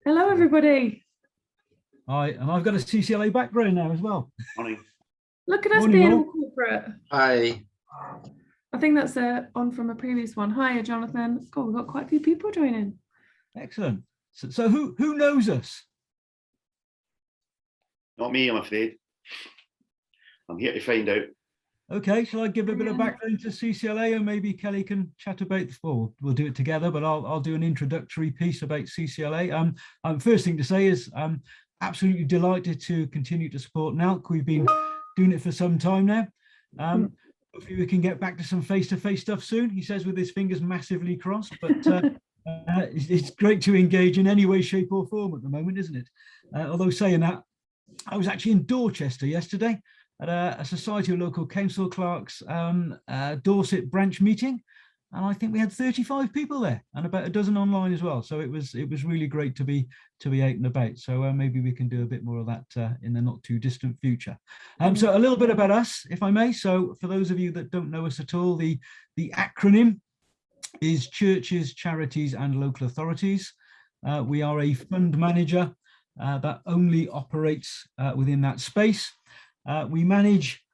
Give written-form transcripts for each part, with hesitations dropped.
Hello, everybody. Hi, and I've got a CCLA background now as well. Morning. Look at us Morning, being all. all corporate. Hi. I think that's on from a previous one. Hi, Jonathan. God, we've got quite a few people joining. Excellent. So who knows us? Not me, I'm afraid. I'm here to find out. Okay, shall I give a bit of background to CCLA, and maybe Kelly can chat about, well, we'll do it together, but I'll do an introductory piece about CCLA. First thing to say is I'm absolutely delighted to continue to support NALC. We've been doing it for some time now. Hopefully we can get back to some face-to-face stuff soon, he says with his fingers massively crossed, but it's great to engage in any way, shape or form at the moment, isn't it? Although saying that, I was actually in Dorchester yesterday at a Society of Local Council Clerks Dorset branch meeting, and I think we had 35 people there and about a dozen online as well. So it was really great to be out and about. So maybe we can do a bit more of that in the not too distant future. So a little bit about us, if I may. So for those of you that don't know us at all, the acronym is Churches, Charities and Local Authorities. We are a fund manager that only operates within that space. We manage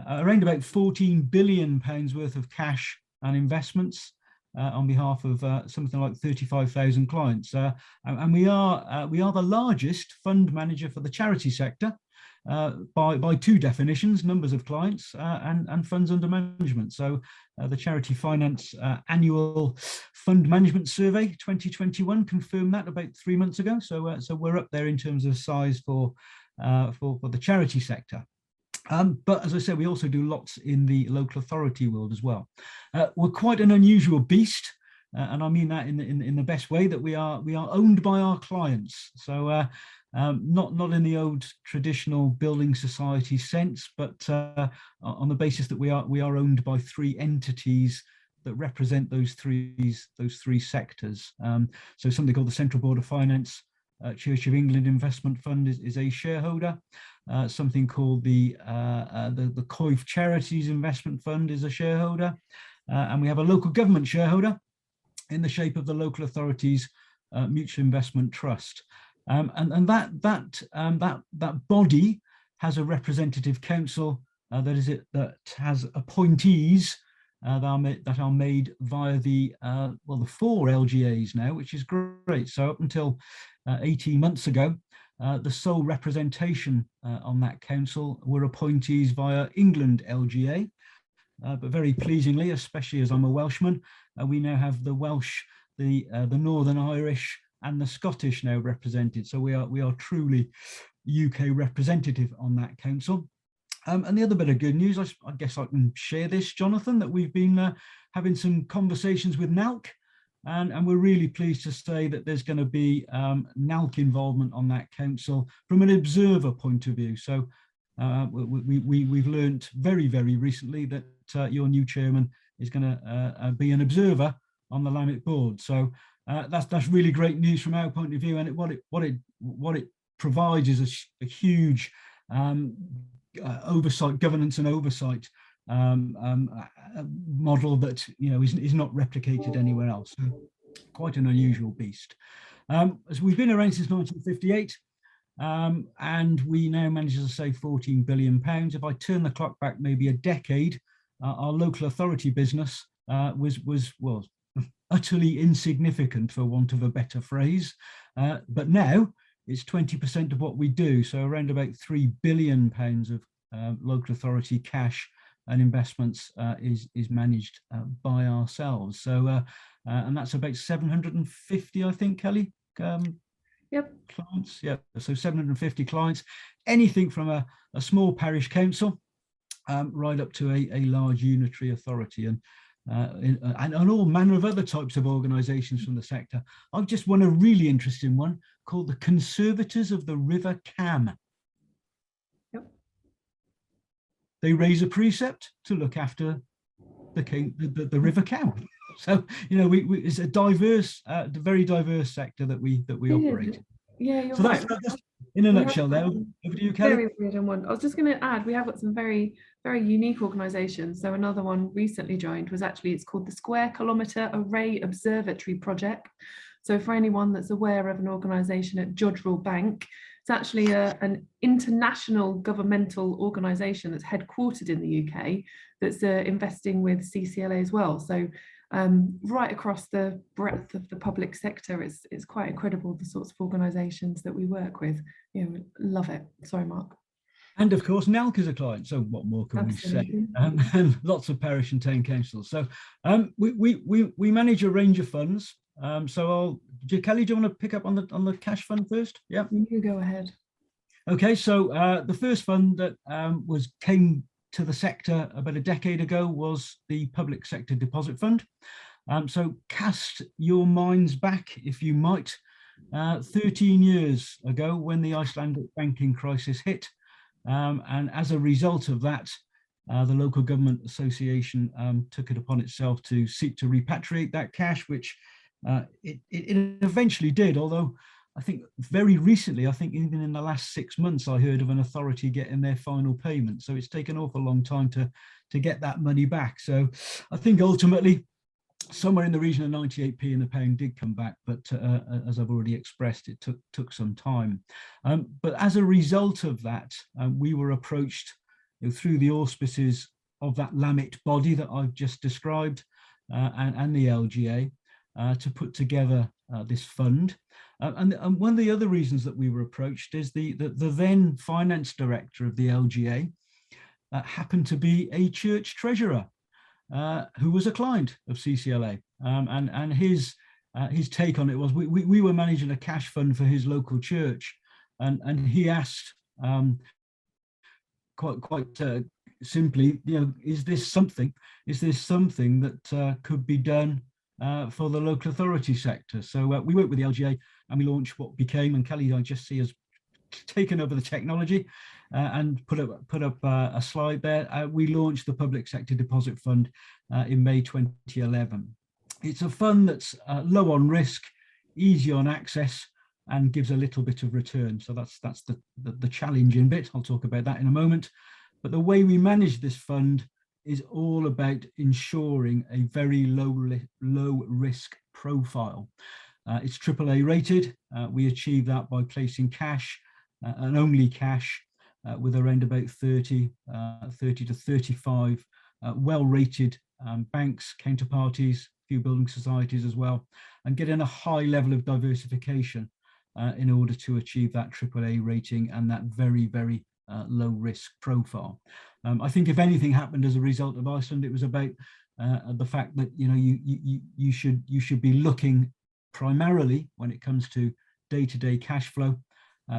around about £14 billion worth of cash and investments on behalf of something like 35,000 clients. And we are the largest fund manager for the charity sector by two definitions: numbers of clients and funds under management. So the Charity Finance annual fund management survey 2021 confirmed that about 3 months ago. So we're up there in terms of size for the charity sector. But as I said, we also do lots in the local authority world as well. We're quite an unusual beast, and I mean that in the best way, that we are owned by our clients. So not in the old traditional building society sense, but on the basis that we are owned by three entities that represent those three sectors. So something called the Central Board of Finance Church of England Investment Fund is a shareholder. Something called the COIF Charities Investment Fund is a shareholder, and we have a local government shareholder in the shape of the Local Authorities Mutual Investment Trust, and that body has a representative council that has appointees that are made via the 4 LGAs now, which is great. So up until 18 months ago, the sole representation on that council were appointees via England LGA, but very pleasingly, especially as I'm a Welshman, we now have the Welsh, the Northern Irish and the Scottish now represented. So we are truly UK representative on that council. And the other bit of good news, I guess I can share this, Jonathan, that we've been having some conversations with NALC, and we're really pleased to say that there's going to be NALC involvement on that council from an observer point of view. So we've learned very, very recently that your new chairman is going to be an observer on the LAMIT board. So that's really great news from our point of view, and what it provides is a huge oversight, governance and oversight model that is not replicated anywhere else. So quite an unusual beast. As we've been around since 1958, and we now manage to save £14 billion. If I turn the clock back maybe a decade, our local authority business was utterly insignificant, for want of a better phrase, but now it's 20% of what we do. So around about £3 billion of local authority cash and investments is managed by ourselves. So and that's about 750, I think, Kelly. Yep. Clients. Yeah. So 750 clients. Anything from a small parish council right up to a large unitary authority, and all manner of other types of organisations from the sector. I've just won a really interesting one called the Conservators of the River Cam. Yep. They raise a precept to look after the River Cam. So it's a diverse, very diverse sector that we operate. Yeah. You're so right. that's in a nutshell there. Over to you, Kelly. Very weird and one. I was just going to add, we have got some very, very unique organisations. So another one recently joined was it's called the Kilometer Array Observatory project. So for anyone that's aware of an organisation at Jodrell Bank, it's actually an international governmental organisation that's headquartered in the UK that's investing with CCLA as well. So right across the breadth of the public sector, it's quite incredible the sorts of organisations that we work with. You know, love it. Sorry, Mark. And of course, NELC is a client. So what more can Absolutely. we say? And lots of parish and town councils. So we manage a range of funds. Kelly, do you want to pick up on the cash fund first? Yeah. You go ahead. Okay, so the first fund that came to the sector about a decade ago was the Public Sector Deposit Fund. So cast your minds back, if you might, 13 years ago when the Icelandic banking crisis hit. And as a result of that, the Local Government Association took it upon itself to seek to repatriate that cash, which it eventually did, although I think very recently, I think even in the last 6 months, I heard of an authority getting their final payment. So it's taken an awful long time to get that money back. So I think ultimately, somewhere in the region of 98p in the pound did come back, but as I've already expressed, it took some time. But as a result of that, we were approached through the auspices of that LAMIT body that I've just described and the LGA to put together this fund. And one of the other reasons that we were approached is the then finance director of the LGA happened to be a church treasurer who was a client of CCLA. And his take on it was we were managing a cash fund for his local church, and he asked quite simply, is this something that could be done for the local authority sector? So we worked with the LGA and we launched what became, and Kelly, I just see, has taken over the technology and put up a slide there. We launched the Public Sector Deposit Fund in May 2011. It's a fund that's low on risk, easy on access, and gives a little bit of return. So that's the challenging bit. I'll talk about that in a moment. But the way we manage this fund is all about ensuring a very low risk profile. It's AAA rated. We achieve that by placing cash and only cash with around about 30 to 35 well-rated banks, counterparties, a few building societies as well, and getting a high level of diversification in order to achieve that AAA rating and that very, very low risk profile. I think if anything happened as a result of Iceland, it was about the fact that you should be looking primarily, when it comes to day-to-day cash flow,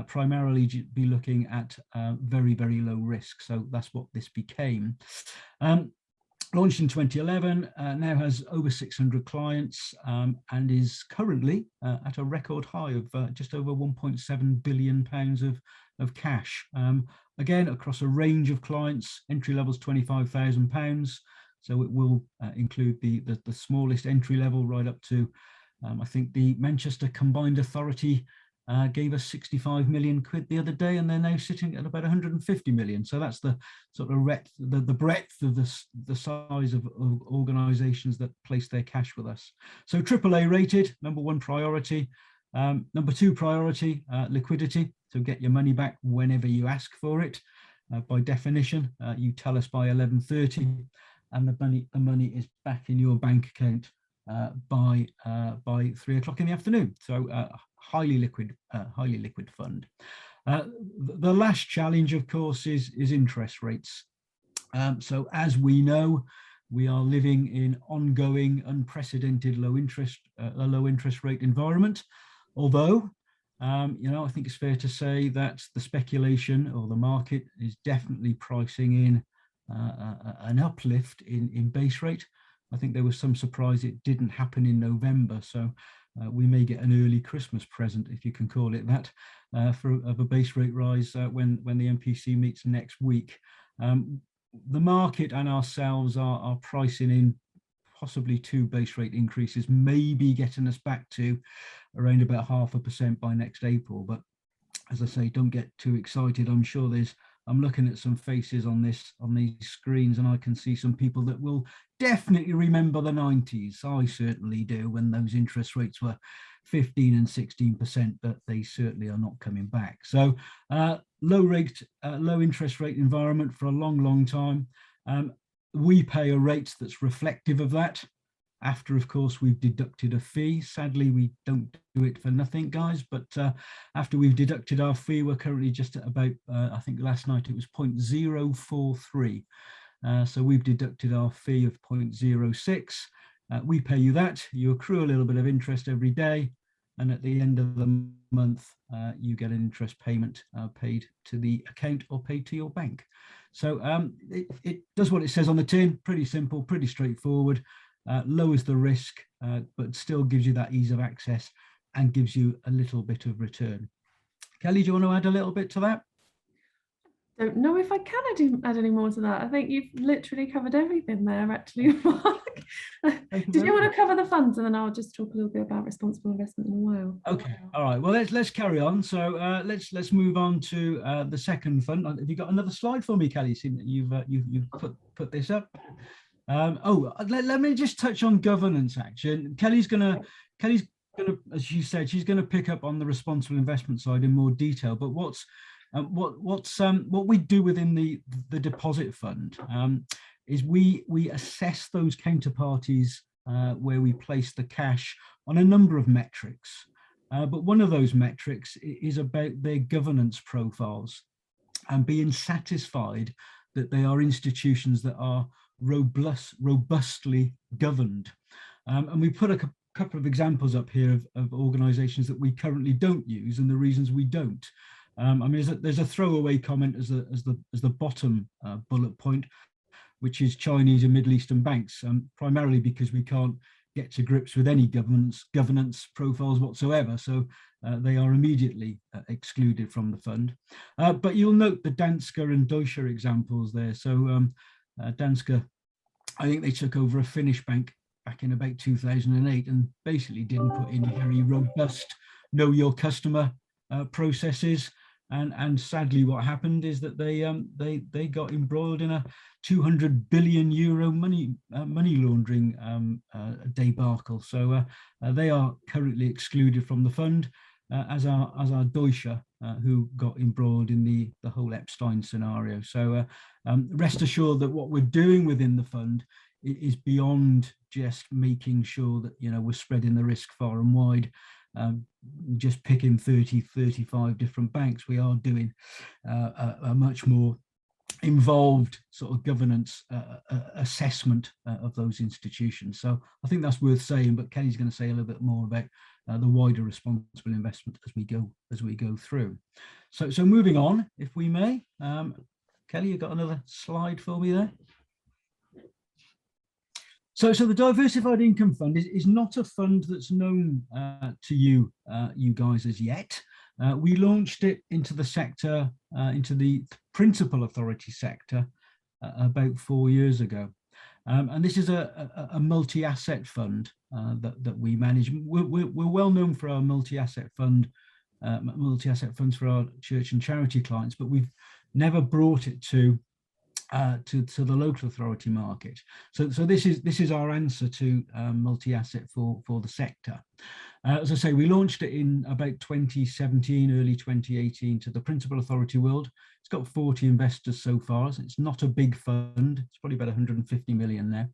primarily be looking at very, very low risk. So that's what this became. Launched in 2011, now has over 600 clients and is currently at a record high of just over £1.7 billion of cash. Again, across a range of clients, entry levels £25,000. So it will include the smallest entry level right up to, I think the Manchester Combined Authority gave us 65 million quid the other day, and they're now sitting at about 150 million. So that's the sort of the breadth of the size of organisations that place their cash with us. So AAA rated, number one priority. Number two priority, liquidity. So get your money back whenever you ask for it. By definition, you tell us by 11:30, and the money is back in your bank account by 3 o'clock in the afternoon. So highly liquid fund. The last challenge, of course, is interest rates. So as we know, we are living in ongoing, unprecedented low interest rate environment. Although, I think it's fair to say that the speculation or the market is definitely pricing in an uplift in base rate. I think there was some surprise it didn't happen in November, so we may get an early Christmas present, if you can call it that, of a base rate rise when the MPC meets next week. The market and ourselves are pricing in possibly 2 base rate increases, maybe getting us back to around about 0.5% by next April. But as I say, don't get too excited. I'm sure there's I'm looking at some faces on these screens, and I can see some people that will definitely remember the 90s. I certainly do, when those interest rates were 15 and 16%, but they certainly are not coming back. So low interest rate environment for a long time. We pay a rate that's reflective of that, after, of course, we've deducted a fee. Sadly, we don't do it for nothing, guys, but after we've deducted our fee, we're currently just at about, I think last night it was 0.043. So we've deducted our fee of 0.06. We pay you that, you accrue a little bit of interest every day, and at the end of the month, you get an interest payment paid to the account or paid to your bank. So it does what it says on the tin, pretty simple, pretty straightforward. Lowers the risk, but still gives you that ease of access and gives you a little bit of return. Kelly, do you want to add a little bit to that? Don't know if I can add any more to that. I think you've literally covered everything there, actually, Mark. Did you want to cover the funds, and then I'll just talk a little bit about responsible investment in a while? Okay, all right. Well, let's carry on. So let's move on to the second fund. Have you got another slide for me, Kelly? Seeing that you've put this up. Let me just touch on governance action. Kelly's gonna, as you said, she's gonna pick up on the responsible investment side in more detail. But what we do within the deposit fund is we assess those counterparties where we place the cash on a number of metrics. But one of those metrics is about their governance profiles and being satisfied that they are institutions that are robustly governed. And we put a couple of examples up here of organizations that we currently don't use and the reasons we don't. I mean, there's a throwaway comment as the bottom bullet point, which is Chinese and Middle Eastern banks, primarily because we can't get to grips with any governance profiles whatsoever. So they are immediately excluded from the fund. But you'll note the Danske and Deutsche examples there. So Danske, I think they took over a Finnish bank back in about 2008 and basically didn't put in very robust know your customer processes. And sadly, what happened is that they got embroiled in a 200 billion euro money laundering debacle. So they are currently excluded from the fund, as our Deutsche, who got embroiled in the whole Epstein scenario. So rest assured that what we're doing within the fund is beyond just making sure that we're spreading the risk far and wide. Just picking 35 different banks. We are doing a much more involved sort of governance assessment of those institutions. So I think that's worth saying, but Kelly's going to say a little bit more about the wider responsible investment as we go through. So moving on, if we may. Kelly, you got another slide for me there? So the Diversified Income Fund is not a fund that's known to you guys as yet. We launched it into the sector, into the principal authority sector about 4 years ago. And this is a multi-asset fund that we manage. We're well known for our multi-asset funds for our church and charity clients, but we've never brought it to the local authority market. So this is our answer to multi-asset for the sector. As I say, we launched it in about 2017, early 2018 to the principal authority world. It's got 40 investors so far. So it's not a big fund. It's probably about 150 million now.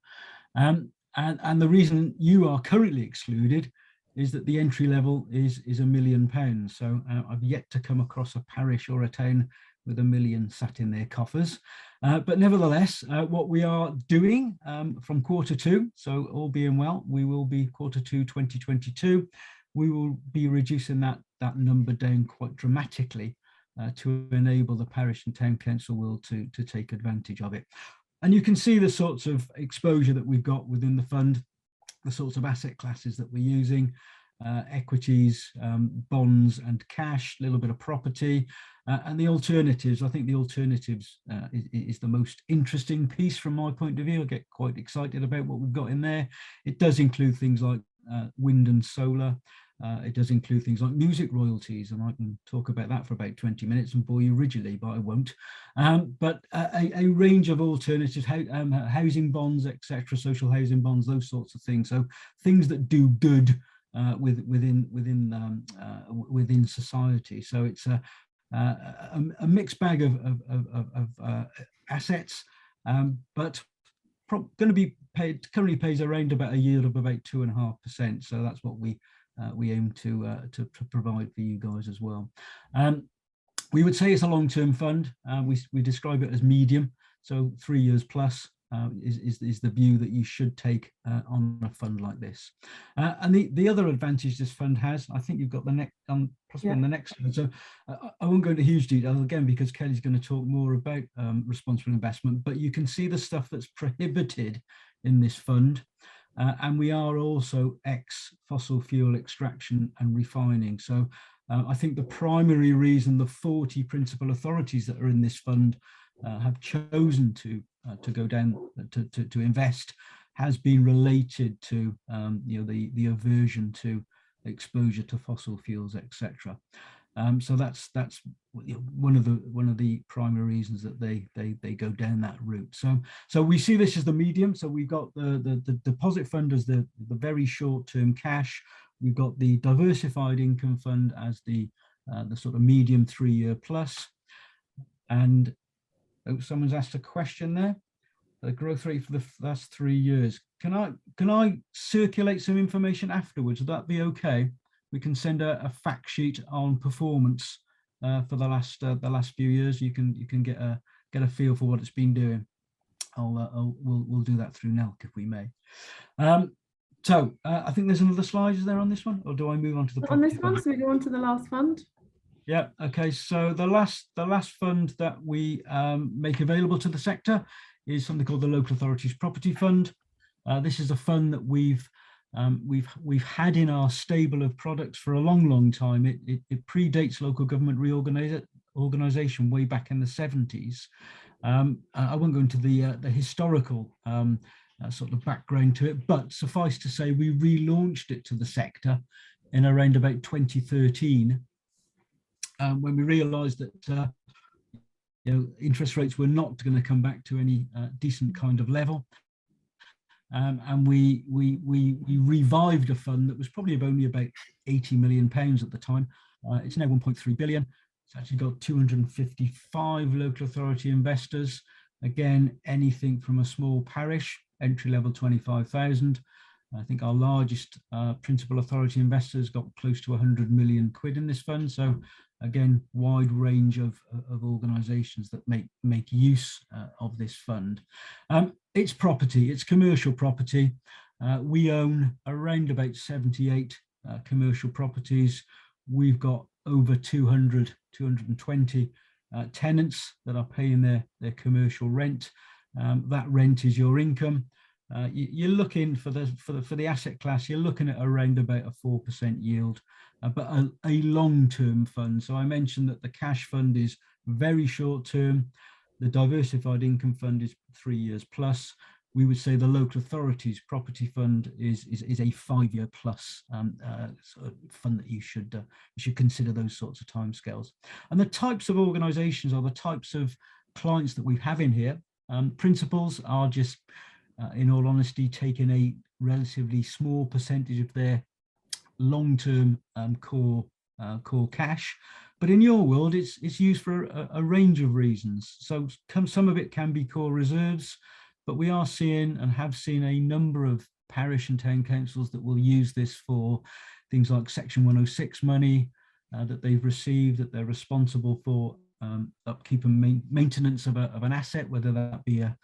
And the reason you are currently excluded is that the entry level is £1 million. So I've yet to come across a parish or a town with £1 million sat in their coffers. But nevertheless, what we are doing from Q2, so all being well, we will be Q2 2022, we will be reducing that number down quite dramatically to enable the parish and town council will to take advantage of it. And you can see the sorts of exposure that we've got within the fund, the sorts of asset classes that we're using. Equities, bonds and cash, a little bit of property, and the alternatives. I think the alternatives is the most interesting piece from my point of view. I get quite excited about what we've got in there. It does include things like wind and solar, It does include things like music royalties, and I can talk about that for about 20 minutes and bore you rigidly, but I won't. But a range of alternatives, housing bonds, etc., social housing bonds, those sorts of things. So things that do good within society. So it's a mixed bag of assets, but going to be paid, currently pays around about a yield of about 2.5%. So that's what we aim to provide for you guys as well. We would say it's a long-term fund. We describe it as medium, so 3 years plus is the view that you should take on a fund like this. And the other advantage this fund has, I think you've got the next possibly on the next one. So I won't go into huge detail again because Kelly's going to talk more about responsible investment, but you can see the stuff that's prohibited in this fund. And we are also ex-fossil fuel extraction and refining. So I think the primary reason the 40 principal authorities that are in this fund have chosen to go down to invest has been related to the aversion to exposure to fossil fuels, etc. So that's one of the primary reasons that they go down that route. So we see this as the medium. So we've got the deposit fund as the very short-term cash. We've got the diversified income fund as the sort of medium 3 year plus. And someone's asked a question there. The growth rate for the last 3 years. Can I circulate some information afterwards? Would that be okay? We can send a fact sheet on performance for the last few years. You can get a feel for what it's been doing. We'll do that through NELC if we may. So I think there's another slide. Is there on this one, or do I move on to the on this fund? one? So we go on to the last fund. Yeah. Okay. So the last fund that we make available to the sector is something called the Local Authorities Property Fund. This is a fund that we've had in our stable of products for a long time. It predates local government reorganisation way back in the 70s. I won't go into the historical sort of background to it, but suffice to say, we relaunched it to the sector in around about 2013 when we realised that interest rates were not going to come back to any decent kind of level. And we revived a fund that was probably only about £80 million at the time. It's now 1.3 billion. It's actually got 255 local authority investors. Again, anything from a small parish, entry level 25,000. I think our largest principal authority investors got close to 100 million quid in this fund. So again, wide range of organisations that make use of this fund. It's property, it's commercial property. We own around about 78 commercial properties. We've got over 220 tenants that are paying their commercial rent. That rent is your income. You're looking for the asset class, you're looking at around about a 4% yield, but a long-term fund. So I mentioned that the cash fund is very short-term. The diversified income fund is 3 years plus. We would say the local authorities property fund is a 5 year plus sort of fund that you should consider those sorts of timescales. And the types of organisations are the types of clients that we have in here. Principals are just, in all honesty, taking a relatively small percentage of their long-term core cash. But in your world, it's used for a range of reasons. So some of it can be core reserves, but we are seeing and have seen a number of parish and town councils that will use this for things like Section 106 money that they've received, that they're responsible for upkeep and maintenance of an asset, whether that be a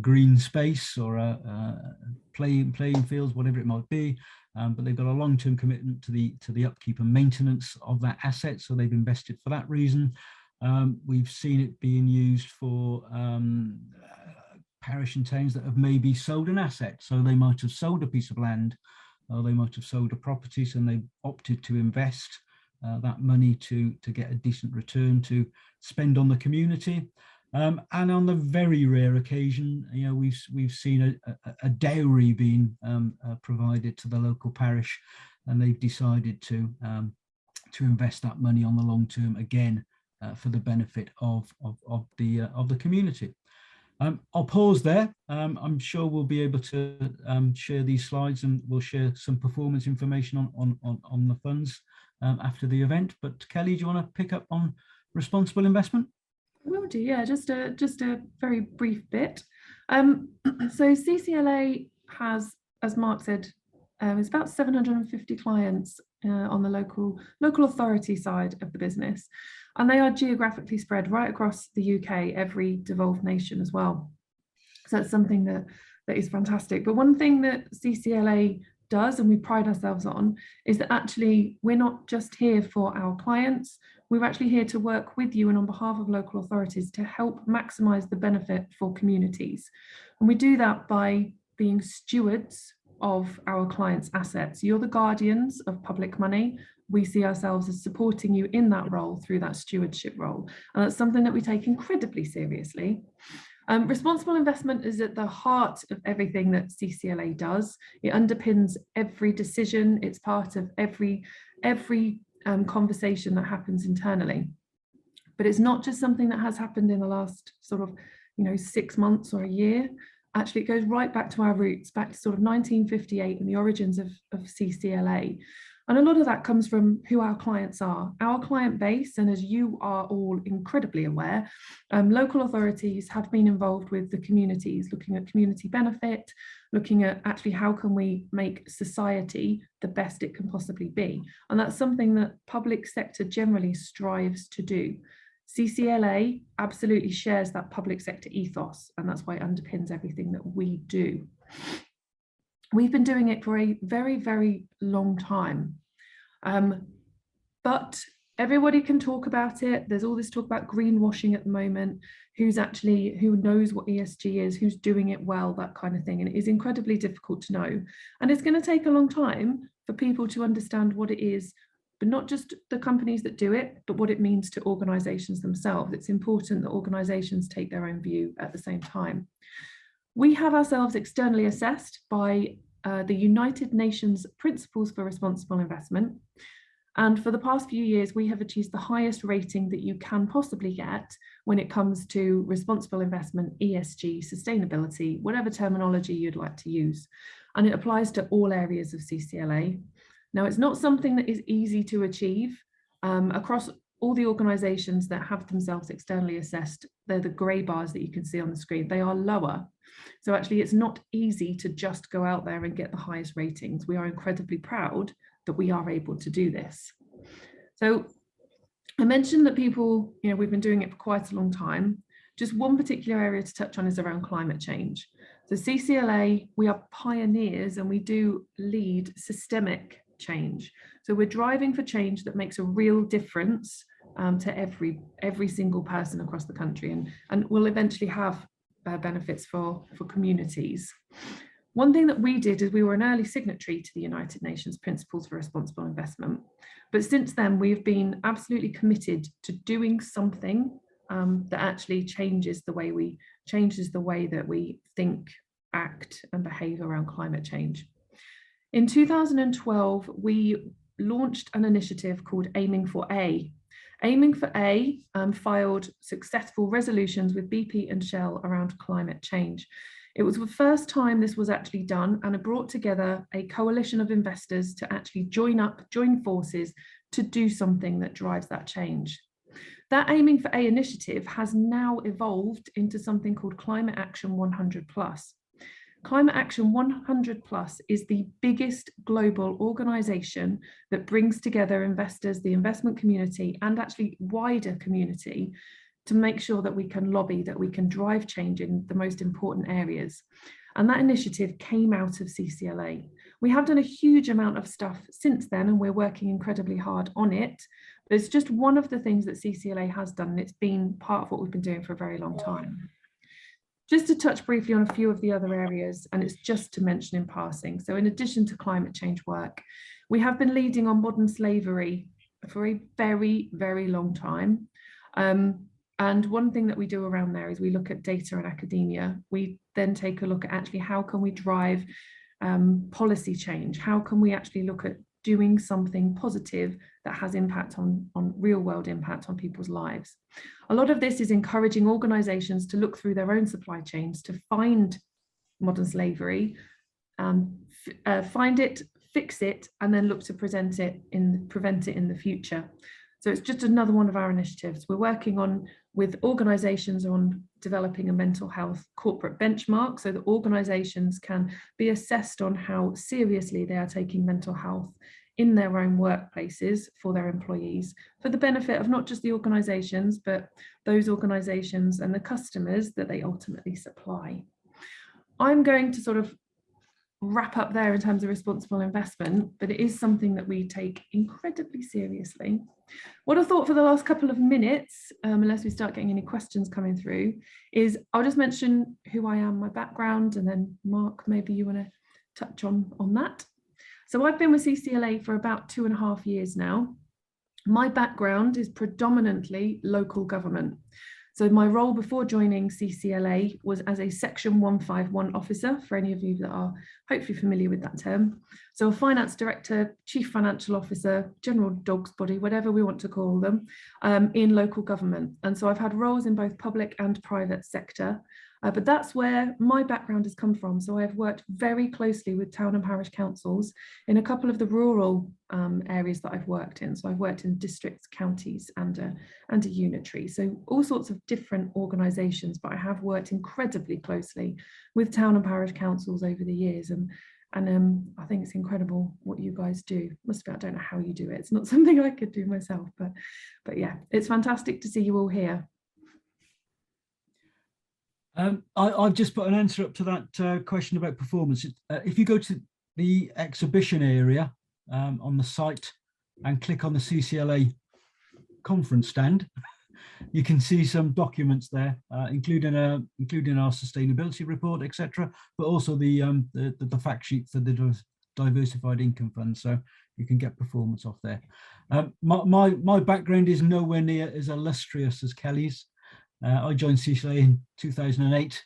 green space or a playing fields, whatever it might be. But they've got a long-term commitment to the upkeep and maintenance of that asset, so they've invested for that reason. We've seen it being used for parish and towns that have maybe sold an asset, so they might have sold a piece of land, or they might have sold a property, and they opted to invest that money to get a decent return to spend on the community. And on the very rare occasion, we've seen a dowry being provided to the local parish, and they've decided to invest that money on the long term again for the benefit of the community. I'll pause there. I'm sure we'll be able to share these slides, and we'll share some performance information on the funds after the event. But Kelly, do you want to pick up on responsible investment? I will do, yeah, just a very brief bit. So CCLA has, as Mark said, it's about 750 clients on the local authority side of the business, and they are geographically spread right across the UK, every devolved nation as well. So that's something that is fantastic. But one thing that CCLA does, and we pride ourselves on, is that actually we're not just here for our clients, we're actually here to work with you and on behalf of local authorities to help maximise the benefit for communities. And we do that by being stewards of our clients' assets. You're the guardians of public money. We see ourselves as supporting you in that role through that stewardship role. And that's something that we take incredibly seriously. Responsible investment is at the heart of everything that CCLA does. It underpins every decision. It's part of every conversation that happens internally. But it's not just something that has happened in the last sort of 6 months or a year. Actually, it goes right back to our roots, back to sort of 1958 and the origins of CCLA. And a lot of that comes from who our clients are. Our client base, and as you are all incredibly aware, local authorities have been involved with the communities, looking at community benefit, looking at actually how can we make society the best it can possibly be. And that's something that public sector generally strives to do. CCLA absolutely shares that public sector ethos, and that's why it underpins everything that we do. We've been doing it for a very, very long time. But everybody can talk about it. There's all this talk about greenwashing at the moment, who knows what ESG is, who's doing it well, that kind of thing. And it is incredibly difficult to know. And it's going to take a long time for people to understand what it is, but not just the companies that do it, but what it means to organisations themselves. It's important that organisations take their own view at the same time. We have ourselves externally assessed by the United Nations Principles for Responsible Investment. And for the past few years, we have achieved the highest rating that you can possibly get when it comes to responsible investment, ESG, sustainability, whatever terminology you'd like to use. And it applies to all areas of CCLA. Now, it's not something that is easy to achieve. Across all the organisations that have themselves externally assessed, they're the grey bars that you can see on the screen. They are lower. So actually, it's not easy to just go out there and get the highest ratings. We are incredibly proud that we are able to do this. So I mentioned that people, we've been doing it for quite a long time. Just one particular area to touch on is around climate change. So CCLA, we are pioneers and we do lead systemic change. So we're driving for change that makes a real difference to every single person across the country, and will eventually have benefits for communities. One thing that we did is we were an early signatory to the United Nations Principles for Responsible Investment. But since then, we've been absolutely committed to doing something that actually changes the way that we think, act, and behave around climate change. In 2012, we launched an initiative called Aiming for A. Aiming for A filed successful resolutions with BP and Shell around climate change. It was the first time this was actually done, and it brought together a coalition of investors to actually join forces to do something that drives that change. That Aiming for A initiative has now evolved into something called Climate Action 100+. Climate Action 100+ is the biggest global organisation that brings together investors, the investment community, and actually wider community to make sure that we can lobby, that we can drive change in the most important areas. And that initiative came out of CCLA. We have done a huge amount of stuff since then, and we're working incredibly hard on it. But it's just one of the things that CCLA has done, and it's been part of what we've been doing for a very long time. Just to touch briefly on a few of the other areas, and it's just to mention in passing. So in addition to climate change work, we have been leading on modern slavery for a very, very long time. And one thing that we do around there is we look at data and academia. We then take a look at actually how can we drive policy change? How can we actually look at doing something positive that has impact on real world impact on people's lives. A lot of this is encouraging organizations to look through their own supply chains to find modern slavery, find it, fix it, and then look to prevent it in the future. So it's just another one of our initiatives. We're working with organizations on developing a mental health corporate benchmark so that organizations can be assessed on how seriously they are taking mental health in their own workplaces for their employees, for the benefit of not just the organizations, but those organizations and the customers that they ultimately supply. I'm going to sort of wrap up there in terms of responsible investment, but it is something that we take incredibly seriously. What I thought for the last couple of minutes, unless we start getting any questions coming through, is I'll just mention who I am, my background, and then Mark, maybe you want to touch on that. So I've been with CCLA for about 2.5 years now. My background is predominantly local government. So my role before joining CCLA was as a Section 151 officer, for any of you that are hopefully familiar with that term. So a finance director, chief financial officer, general dog's body, whatever we want to call them, in local government. And so I've had roles in both public and private sector, but that's where my background has come from. So I've worked very closely with town and parish councils in a couple of the rural areas that I've worked in. So I've worked in districts, counties, and a unitary. So all sorts of different organisations, but I have worked incredibly closely with town and parish councils over the years. And I think it's incredible what you guys do. I don't know how you do it. It's not something I could do myself, but yeah, it's fantastic to see you all here. I've just put an answer up to that question about performance. If you go to the exhibition area on the site and click on the CCLA conference stand, you can see some documents there, including our sustainability report, etc., but also the fact sheet for the Diversified Income Fund. So you can get performance off there. My background is nowhere near as illustrious as Kelly's. I joined CCLA in 2008,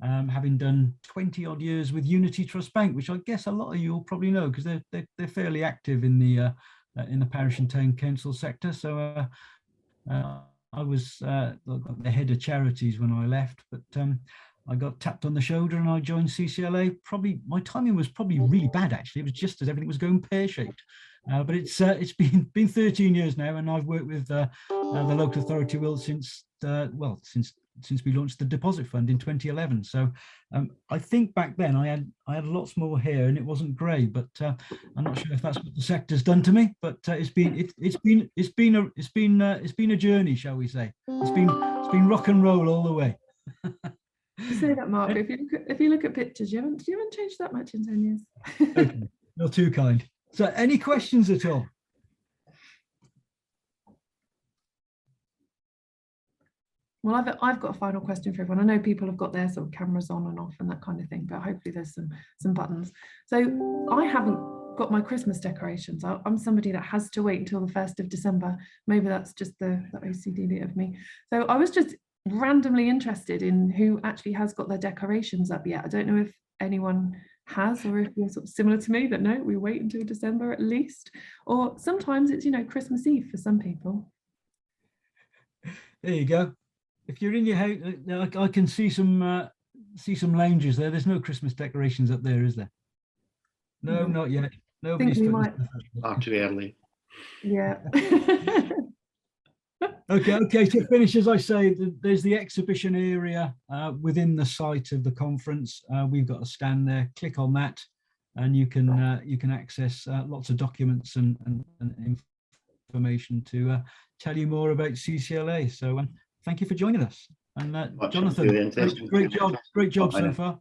having done 20 odd years with Unity Trust Bank, which I guess a lot of you will probably know because they're fairly active in the parish and town council sector. So I was the head of Charities when I left, but I got tapped on the shoulder and I joined CCLA. Probably my timing was probably really bad, actually. It was just as everything was going pear-shaped. But it's been 13 years now, and I've worked with the local authority since we launched the deposit fund in 2011. So I think back then I had lots more hair and it wasn't grey, but I'm not sure if that's what the sector's done to me. But it's been a journey, shall we say? It's been rock and roll all the way. You say that, Mark. If you look at pictures, you haven't changed that much in 10 years. Okay, not too kind. So, any questions at all? Well, I've got a final question for everyone. I know people have got their sort of cameras on and off and that kind of thing, but hopefully there's some buttons. So I haven't got my Christmas decorations. I'm somebody that has to wait until the 1st of December. Maybe that's just the OCD bit of me. So I was just randomly interested in who actually has got their decorations up yet. I don't know if anyone has, or if you're sort of similar to me that no, we wait until December at least, or sometimes it's Christmas Eve for some people. There you go. If you're in your house, I can see some lounges there. There's no Christmas decorations up there, is there? No, not yet. Nobody's Far too early. Yeah. Okay. To finish, as I say, there's the exhibition area within the site of the conference. We've got a stand there. Click on that, and you can access lots of documents and information to tell you more about CCLA. So thank you for joining us. And Jonathan, great job so far.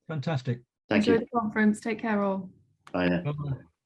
Fantastic. Thank you. Enjoy the conference. Take care all. Bye now. Bye-bye.